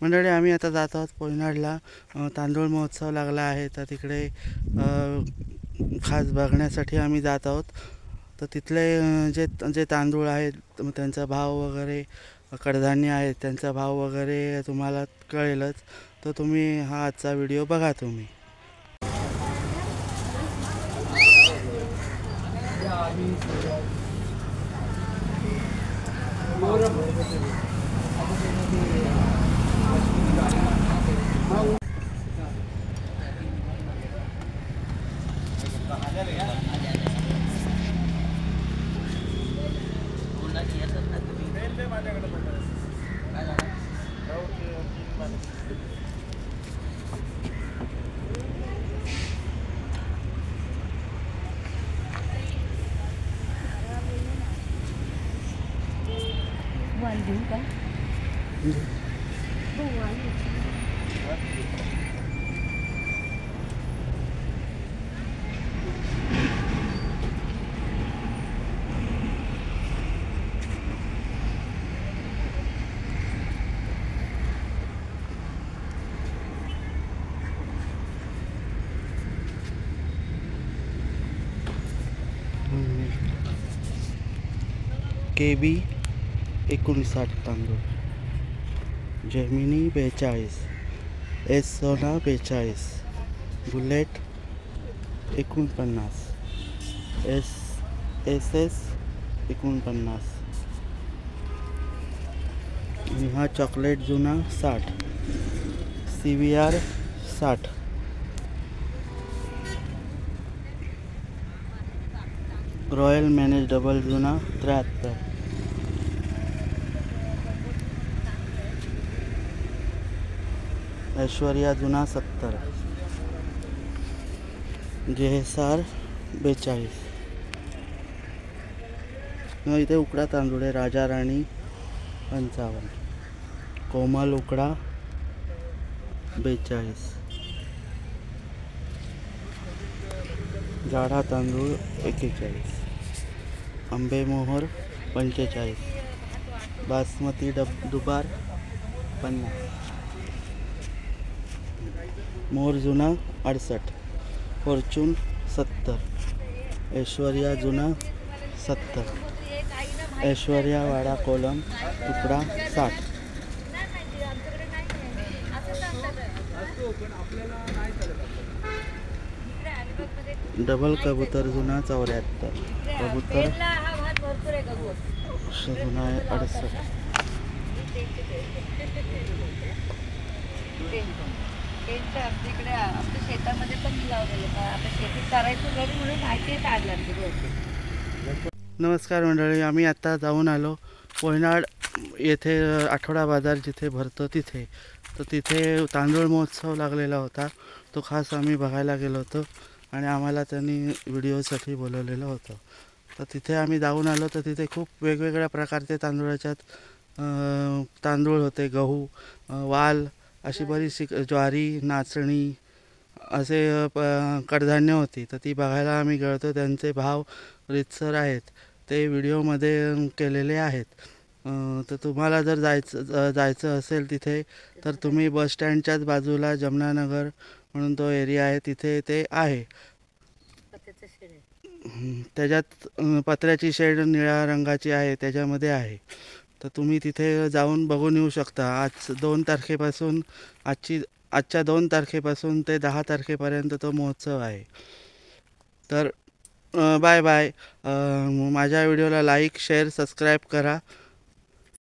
मंडळी आम्ही आता जात आहोत पोयनाडला. तांदूळ महोत्सव लागला आहे तर तिकडे खास बघण्यासाठी आम्ही जात आहोत. तर तिथले जे जे तांदूळ आहेत त्यांचा भाव वगैरे, कडधान्य आहेत त्यांचा भाव वगैरे तुम्हाला कळेलच. तर तुम्ही हा आजचा व्हिडिओ बघा तुम्ही. KB 59 तांदूळ, जेमिनी 42, एस सोना 42, बुलेट 49, SS 49 आणि हा चॉकलेट जुना 60, CVR 60, रॉयल मॅनेज डबल जुना 73, ऐश्वर्या जुना 70, JSR 42. इथे उकडा तांदूळ आहे राजा राणी 55, कोमल उकडा 42, गाढा तांदूळ 41, आंबेमोहर 45, बासमती दुबार 50, मोर जुना 68, फॉर्च्यून 70, ऐश्वर्या जुना 70, ऐश्वर्या वाडा कोलम तुकडा 60, डबल कबूतर जुना 74, कबूतर जुना 68, शेतामध्ये पण लावलेलं आता शेती करायचं घरी म्हणून माहिती काढलं. नमस्कार मंडळी, आम्ही आता जाऊन आलो पोयनाड येथे आठवडा बाजार जिथे भरतो तिथे. तर तिथे तांदूळ महोत्सव लागलेला होता, तो खास आम्ही बघायला गेलो होतो आणि आम्हाला त्यांनी व्हिडिओसाठी बोलवलेलं होतं. तर तिथे आम्ही जाऊन आलो तर तिथे खूप वेगवेगळ्या प्रकारचे तांदूळ होते, गहू, वाल, अशी बरीचशी ज्वारी, नाचणी असे कडधान्य होती. तर ती बघायला आम्ही गेलो. त्यांचे भाव रीतसर आहेत, ते व्हिडिओमध्ये केलेले आहेत. तर तुम्हाला जर जायचं असेल तिथे तर तुम्ही बसस्टँडच्याच बाजूला जमनानगर म्हणून तो एरिया आहे, तिथे ते आहे. त्याच्यात पत्र्याची शेड निळ्या रंगाची आहे, त्याच्यामध्ये आहे. तर तुम्ही तिथे जाऊन बघून येऊ शकता. आज 2 तारखेपासून आजच्या 2 तारखेपासून ते 10 तारखेपर्यंत तो महोत्सव आहे. तर बाय बाय. माझ्या व्हिडिओला लाईक, शेअर, सबस्क्राईब करा.